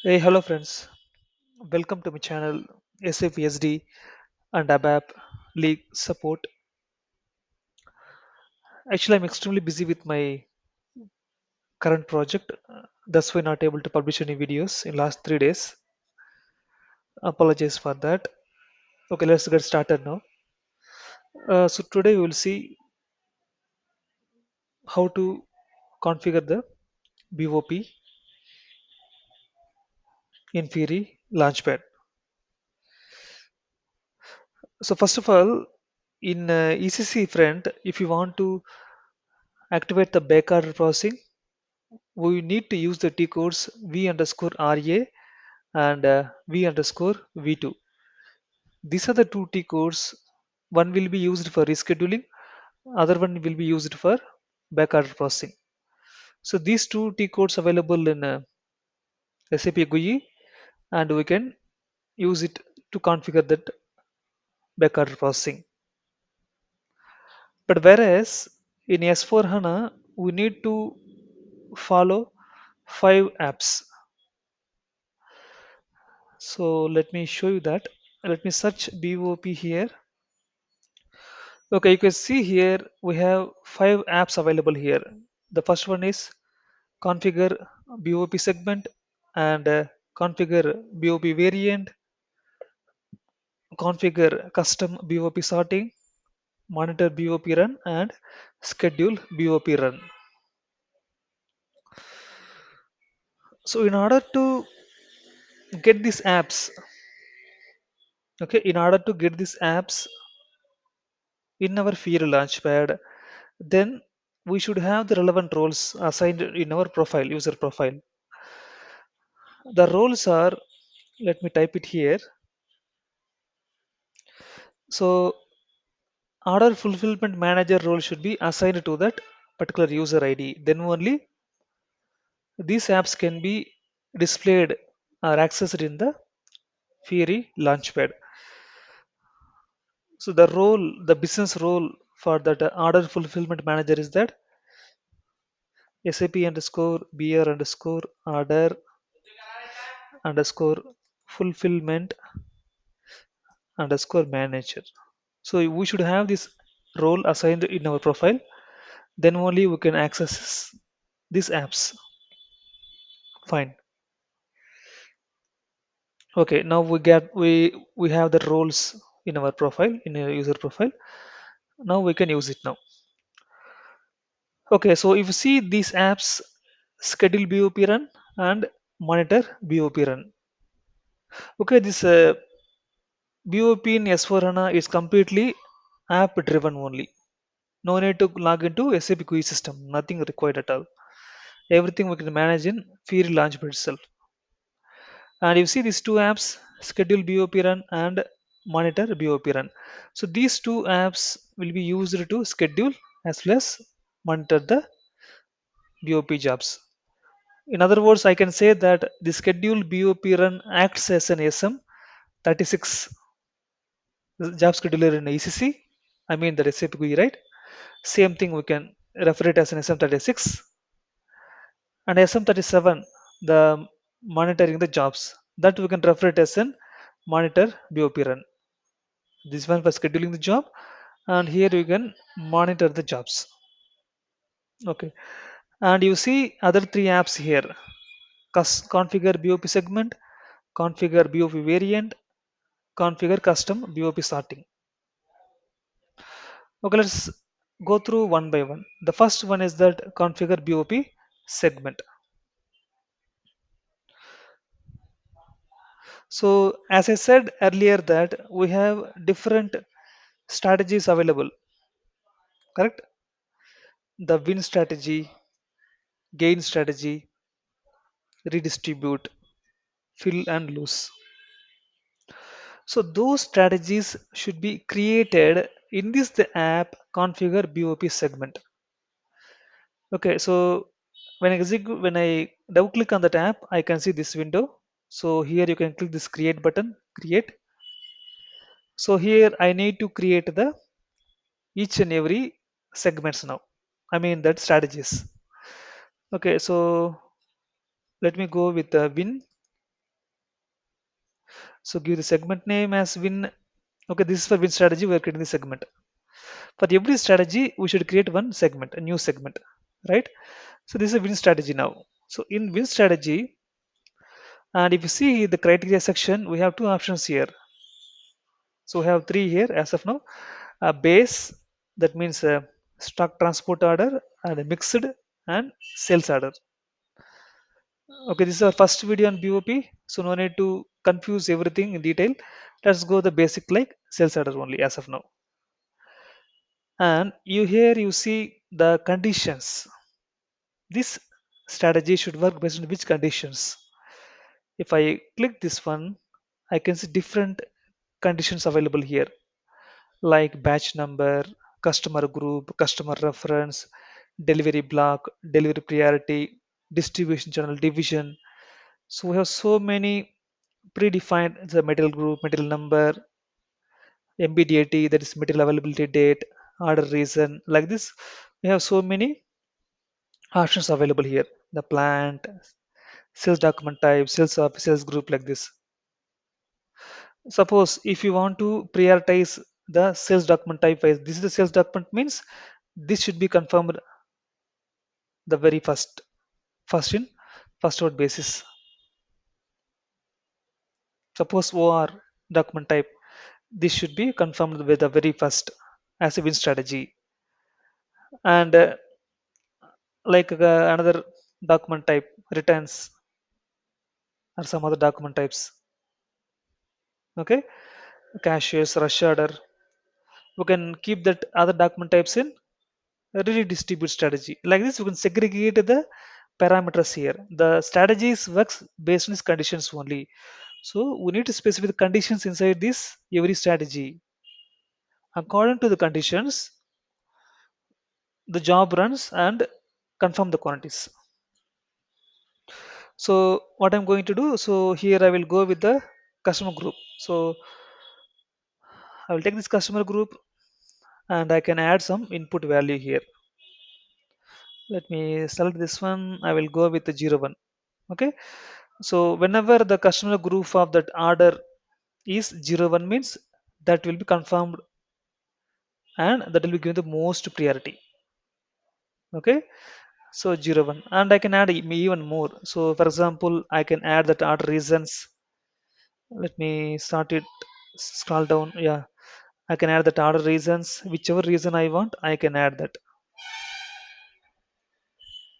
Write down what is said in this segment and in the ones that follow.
Hey, hello friends. Welcome to my channel SAP SD and ABAP League support. Actually, I'm extremely busy with my current project. That's why not able to publish any videos in last 3 days. Apologize for that. Okay, let's get started now. So today we will see how to configure the BOP in Fury Launchpad. So first of all, in ECC front, if you want to activate the backorder processing, we need to use the T codes V underscore RA and V underscore V2. These are the two T codes. One will be used for rescheduling, other one will be used for backorder processing. So these two T codes available in SAP GUI and we can use it to configure that backorder processing. But whereas in S4 HANA, we need to follow 5 apps. So let me show you that. Let me search BOP here. Okay, you can see here we have 5 apps available here. The first one is configure BOP segment and configure BOP variant, configure custom BOP sorting, monitor BOP run, and schedule BOP run. So in order to get these apps, okay, in order to get these apps in our field launchpad, then we should have the relevant roles assigned in our profile, user profile. The roles are, let me type it here. So order fulfillment manager role should be assigned to that particular user ID. Then only these apps can be displayed or accessed in the Fiori Launchpad. So the role, the business role for that order fulfillment manager is that SAP underscore BR underscore order underscore fulfillment underscore manager. So we should have this role assigned in our profile. Then only we can access these apps. Fine. Okay, now we have the roles in our profile, in a user profile. Now we can use it now. Okay, so if you see these apps, schedule BOP run and monitor BOP run. Okay, this BOP in S4 HANA is completely app driven only. No need to log into SAP GUI system. Nothing required at all. Everything we can manage in Fiori Launchpad itself. And you see these two apps, schedule BOP run and monitor BOP run. So these two apps will be used to schedule as well as monitor the BOP jobs. In other words, I can say that the schedule BOP run acts as an SM36 job scheduler in ECC. I mean the SAP GUI, right? Same thing we can refer it as an SM36 and SM37, the monitoring the jobs, that we can refer it as an monitor BOP run. This one for scheduling the job, and here you can monitor the jobs. Okay, and you see other 3 apps here: configure BOP segment, configure BOP variant, configure custom BOP sorting. Okay, let's go through one by one. The first one is that configure BOP segment. So as I said earlier that we have different strategies available, correct? The win strategy, gain strategy, redistribute, fill and lose. So those strategies should be created in this the app configure BOP segment. Okay, so when I double click on that app, I can see this window. So here you can click this create button, create. So here I need to create the each and every segments now. I mean that strategies. Okay, so let me go with the win. So give the segment name as win. Okay, this is for win strategy. We are creating the segment. For every strategy, we should create one segment, a new segment, right? So this is a win strategy now. So in win strategy, and if you see the criteria section, we have two options here. So we have three here as of now. Base, that means stock transport order, and a mixed and sales order. Okay, this is our first video on BOP, so no need to confuse everything in detail. Let's go the basic like sales order only as of now. And you here you see the conditions. This strategy should work based on which conditions. If I click this one, I can see different conditions available here, like batch number, customer group, customer reference, delivery block, delivery priority, distribution channel division. So we have so many predefined the material group, material number, MBDAT, that is material availability date, order reason. Like this, we have so many options available here. The plant, sales document type, sales of sales group, like this. Suppose if you want to prioritize the sales document type as this is the sales document means this should be confirmed the very first in first out basis. Suppose OR document type, this should be confirmed with the very first as a win strategy. And like another document type returns or some other document types. Okay, cashiers, rush order. We can keep that other document types in a really distribute strategy. Like this, we can segregate the parameters here. The strategies works based on these conditions only. So we need to specify the conditions inside this every strategy. According to the conditions, the job runs and confirm the quantities. So what I'm going to do, so here I will go with the customer group. So I will take this customer group and I can add some input value here. Let me select this one. I will go with the 01. Okay. So whenever the customer group of that order is 01 means that will be confirmed and that will be given the most priority. Okay. So 01 and I can add even more. So for example, I can add that order reasons. Let me start it, scroll down. Yeah. I can add that order reasons, whichever reason I want, I can add that,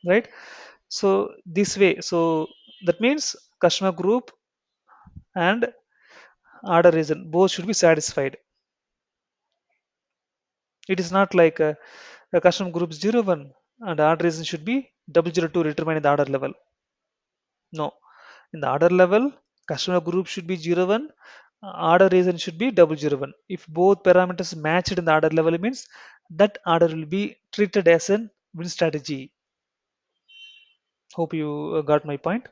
right? So this way, so that means customer group and order reason both should be satisfied. It is not like a customer group 01 and order reason should be 002 to determine the order level. No, in the order level, customer group should be 01, order reason should be 001. If both parameters matched in the order level, it means that order will be treated as an win strategy. Hope you got my point.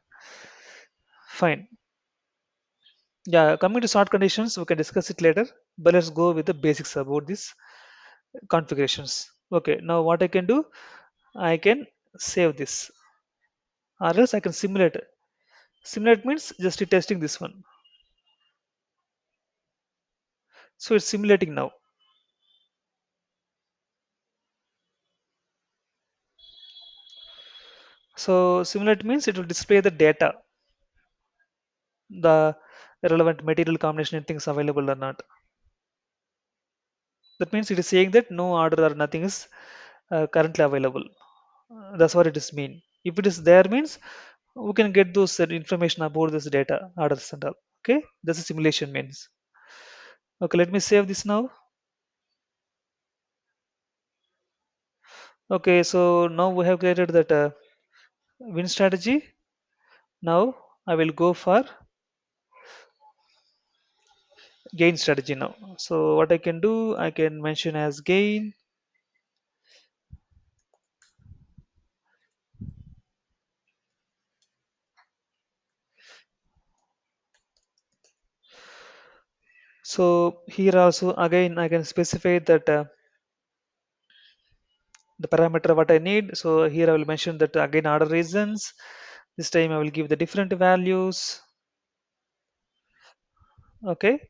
Fine. Yeah, coming to short conditions, we can discuss it later, but let's go with the basics about this configurations. Okay, now what I can do, I can save this or else I can simulate it. Simulate means just testing this one. So it's simulating now. So simulate means it will display the data, the relevant material combination and things available or not. That means it is saying that no order or nothing is currently available. That's what it is mean. If it is there means we can get those information about this data orders and all. Okay, that's a simulation means. Okay, let me save this now. Okay, so now we have created that win strategy. Now I will go for gain strategy now. So what I can do, I can mention as gain. So here also again I can specify that the parameter what I need. So here I will mention that again order reasons. This time I will give the different values. Okay,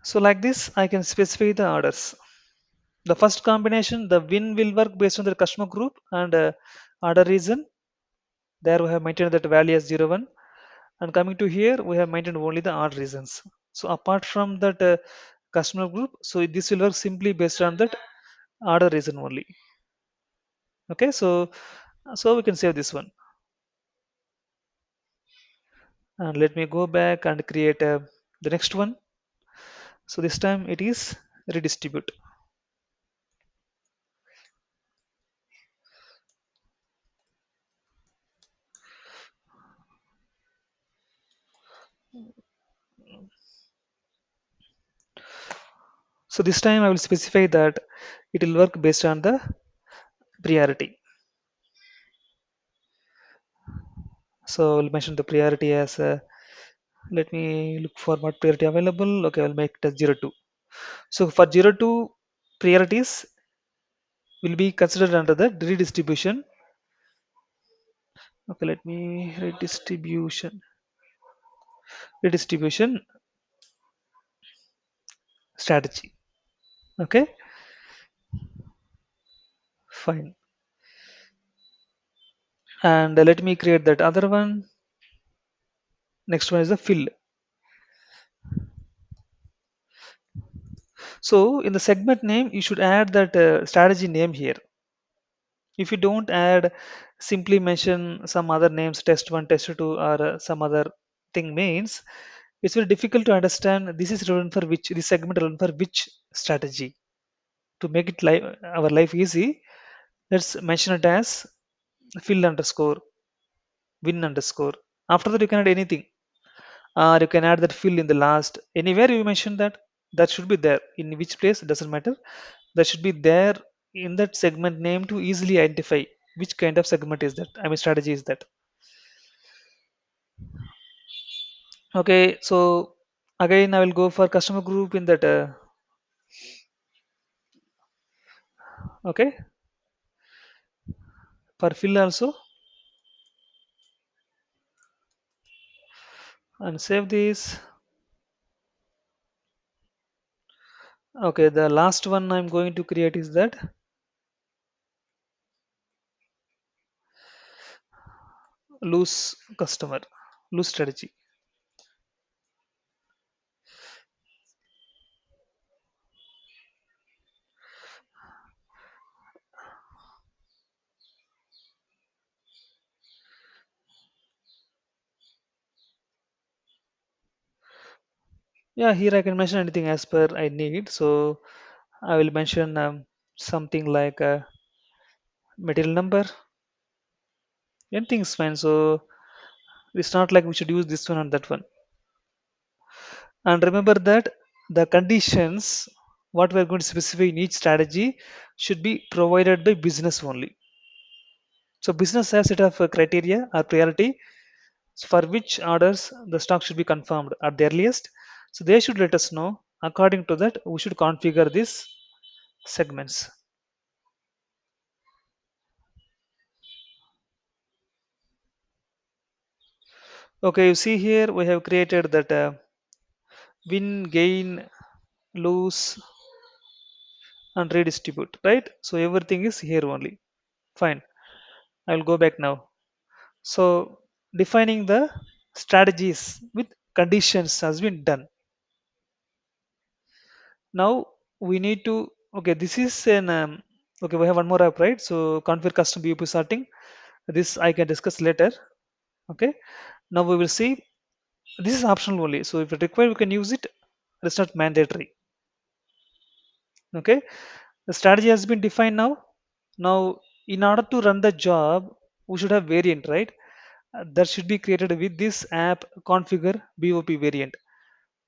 so like this, I can specify the orders. The first combination, the win will work based on the customer group and order reason. There we have maintained that value as 01. And coming to here, we have maintained only the odd reasons. So apart from that customer group, so this will work simply based on that order reason only. Okay, so we can save this one. And let me go back and create the next one. So this time it is redistribute. So this time I will specify that it will work based on the priority. So I'll mention the priority as let me look for what priority available. Okay, I'll make it as 02. So for 02 priorities will be considered under the redistribution. Okay, let me redistribution strategy. Okay, fine. And let me create that other one. Next one is the fill. So in the segment name, you should add that strategy name here. If you don't add, simply mention some other names, test one, test two, or some other thing means it's very difficult to understand this is relevant for which, this segment relevant for which strategy. To make it our life easy, let's mention it as fill underscore win underscore. After that, you can add anything, or you can add that fill in the last. Anywhere you mention that, that should be there. In which place, it doesn't matter. That should be there in that segment name to easily identify which kind of segment is that. I mean, strategy is that. Okay, so again, I will go for customer group in that. Okay, for fill also, and save this. Okay, the last one I'm going to create is that lose customer, lose strategy. Yeah, here I can mention anything as per I need. So I will mention something like material number. Anything is fine. So it's not like we should use this one and that one. And remember that the conditions, what we're going to specify in each strategy, should be provided by business only. So business has set of criteria or priority for which orders the stock should be confirmed at the earliest. So they should let us know. According to that, we should configure these segments. Okay, you see here we have created that win, gain, lose, and redistribute, right? So everything is here only. Fine. I will go back now. So defining the strategies with conditions has been done. Now we need to, okay, this is an okay, we have one more app, right? So configure custom BOP sorting. This I can discuss later. Okay. Now we will see, this is optional only. So if it required, we can use it. It's not mandatory. Okay. The strategy has been defined now. Now, in order to run the job, we should have variant, right? That should be created with this app configure BOP variant.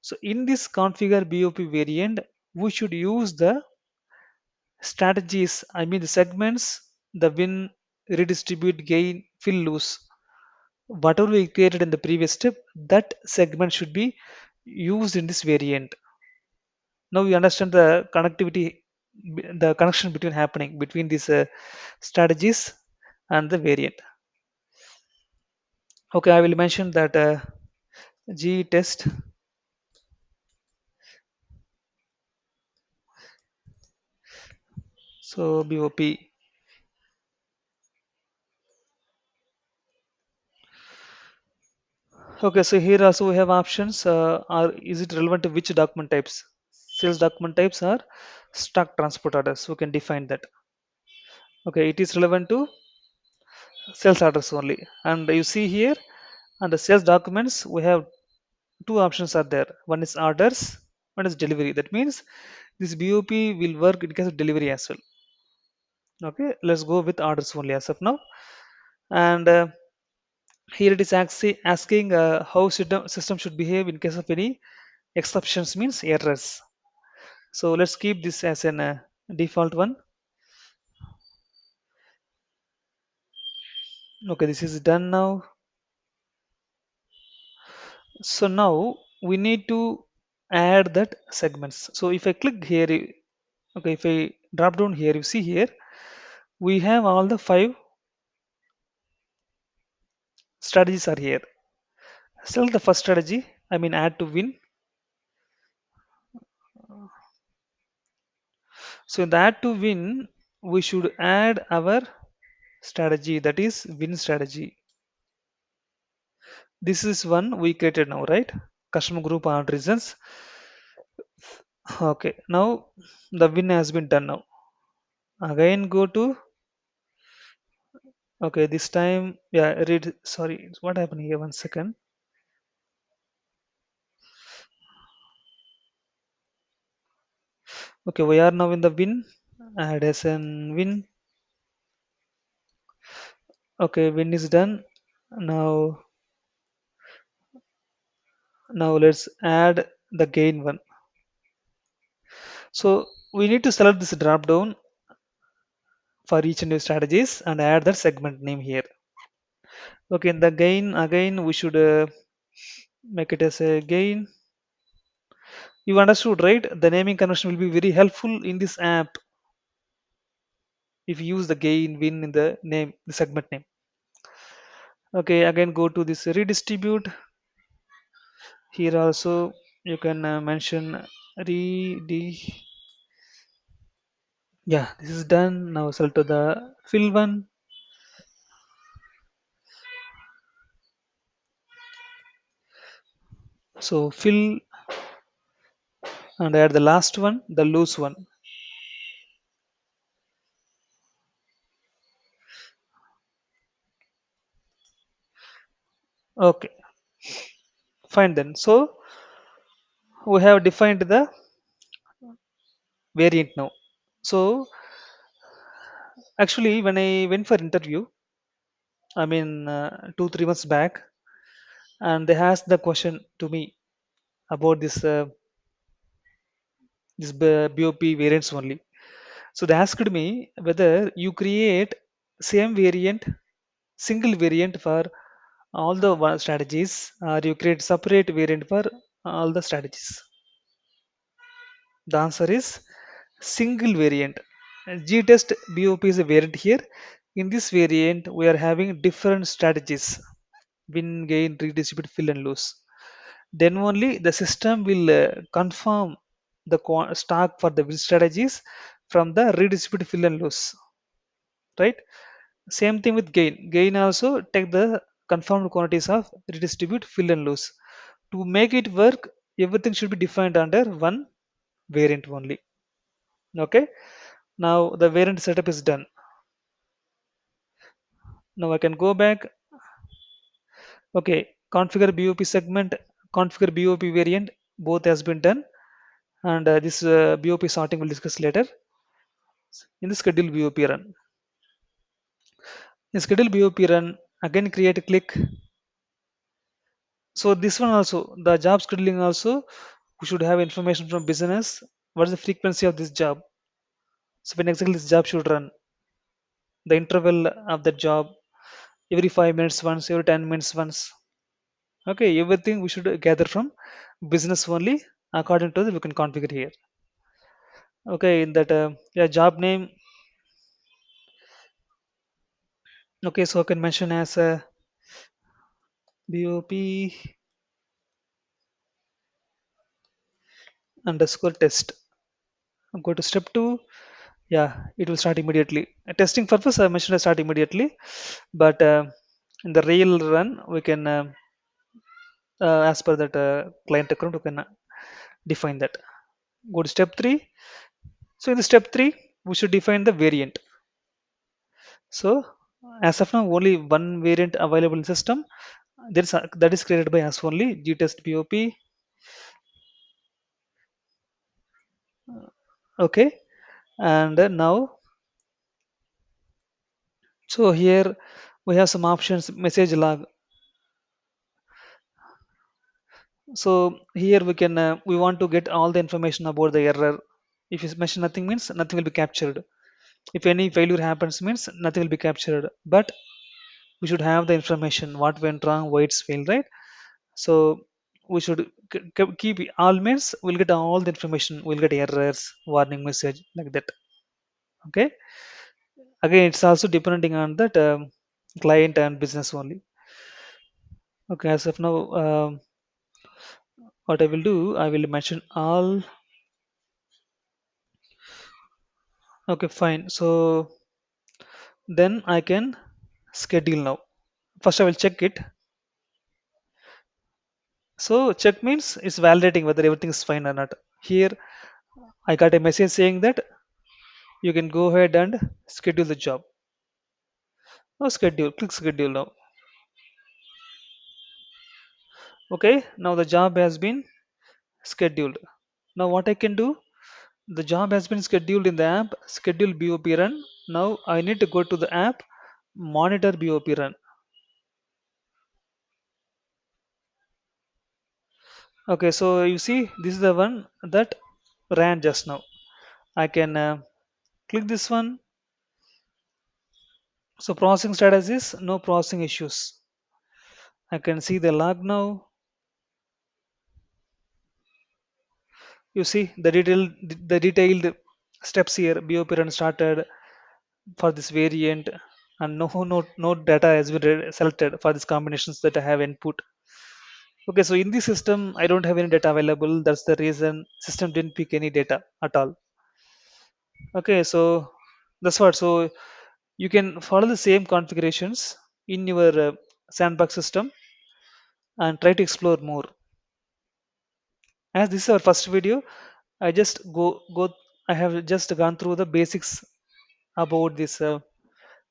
So in this configure BOP variant, we should use the strategies, I mean the segments, the win, redistribute, gain, fill, lose. Whatever we created in the previous step, that segment should be used in this variant. Now we understand the connectivity, the connection between happening between these strategies and the variant. Okay, I will mention that G test. So BOP. Okay, so here also we have options. Are is it relevant to which document types? Sales document types are stock transport orders. We can define that. Okay, it is relevant to sales orders only. And you see here on the sales documents, we have two options are there. One is orders, one is delivery. That means this BOP will work in case of delivery as well. Okay, let's go with orders only as of now. And here it is asking how system should behave in case of any exceptions means errors. So let's keep this as an default one. Okay, this is done now. So now we need to add that segments. So if I click here, okay, if I drop down here, you see here we have all the five strategies are here. Select the first strategy. I mean add to win. So in the add to win, we should add our strategy, that is win strategy. This is one we created now, right? Customer group and reasons. Okay, now the win has been done now. Again go to, okay, this time, yeah, read, sorry, what happened here? One second. Okay, we are now in the win. Add as an win. Okay, win is done. Now, now let's add the gain one. So we need to select this drop down for each and every strategies and add that segment name here. Okay, in the gain again we should make it as a gain. You understood, right? The naming convention will be very helpful in this app if you use the gain win in the name, the segment name. Okay, again go to this redistribute. Here also you can mention redi. Yeah, this is done. Now select to the fill one. So fill and add the last one, the loose one. Okay, fine then. So we have defined the variant now. So actually, when I went for interview, I mean 2 3 months back, and they asked the question to me about this BOP variants only. So they asked me whether you create same variant, single variant for all the strategies, or you create separate variant for all the strategies. The answer is single variant. G test BOP is a variant here. In this variant, we are having different strategies: win, gain, redistribute, fill, and lose. Then only the system will confirm the stock for the win strategies from the redistribute, fill, and lose. Right? Same thing with gain. Gain also take the confirmed quantities of redistribute, fill, and lose. To make it work, everything should be defined under one variant only. Okay. Now the variant setup is done. Now I can go back. Okay, configure BOP segment, configure BOP variant, both has been done. And this BOP sorting we'll discuss later in the schedule BOP run. In schedule BOP run, again create a click. So this one also, the job scheduling also, we should have information from business. What is the frequency of this job? So when exactly this job should run, the interval of the job, every 5 minutes once, every 10 minutes once. Okay, everything we should gather from business only. According to the we can configure here. Okay, in that yeah, job name. Okay, so I can mention as a BOP underscore test. Go to step 2. Yeah, it will start immediately. Testing purpose I mentioned I start immediately, but in the real run we can as per that client account we can define that. Go to step 3. So in the step 3 we should define the variant. So as of now only one variant available in system. That is created by us only, gtest bop. Okay, and now, so here we have some options, message log. So here we can we want to get all the information about the error. If you mention nothing means nothing will be captured. If any failure happens means nothing will be captured, but we should have the information what went wrong, why it's failed, right? So we should keep all means we'll get all the information, we'll get errors, warning message, like that. Okay, again it's also depending on that client and business only. Okay, as of now, what I will do, I will mention all. Okay, fine. So then I can schedule now. First I will check it. So check means it's validating whether everything is fine or not. Here I got a message saying that you can go ahead and schedule the job. Now schedule, click schedule now. Okay, now the job has been scheduled. Now what I can do, the job has been scheduled in the app, schedule BOP run. Now I need to go to the app, monitor BOP run. Okay, so you see this is the one that ran just now. I can click this one. So processing status is no processing issues. I can see the log now. You see the detailed steps here. BOP run started for this variant, and no data has been selected for these combinations that I have input. Okay, so in this system I don't have any data available. That's the reason system didn't pick any data at all. Okay, so that's what. So you can follow the same configurations in your sandbox system and try to explore more. As this is our first video, I just go I have just gone through the basics about this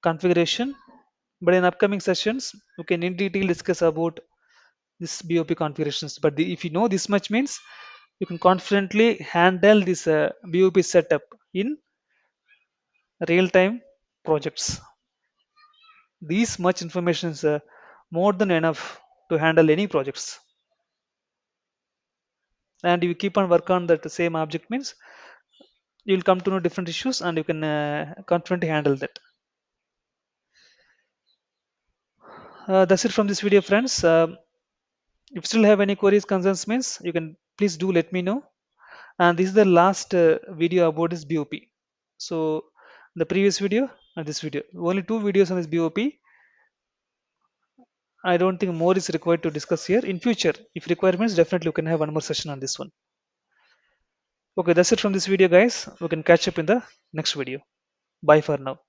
configuration, but in upcoming sessions we can in detail discuss about this BOP configurations. But if you know this much means you can confidently handle this BOP setup in real time projects. This much information is more than enough to handle any projects, and you keep on work on that same object means you'll come to know different issues and you can confidently handle that. That's it from this video, friends. If you still have any queries, concerns means you can please do let me know. And this is the last video about this BOP. So the previous video and this video, only two videos on this BOP. I don't think more is required to discuss here. In future, if requirements, definitely we can have one more session on this one. Okay, that's it from this video, guys. We can catch up in the next video. Bye for now.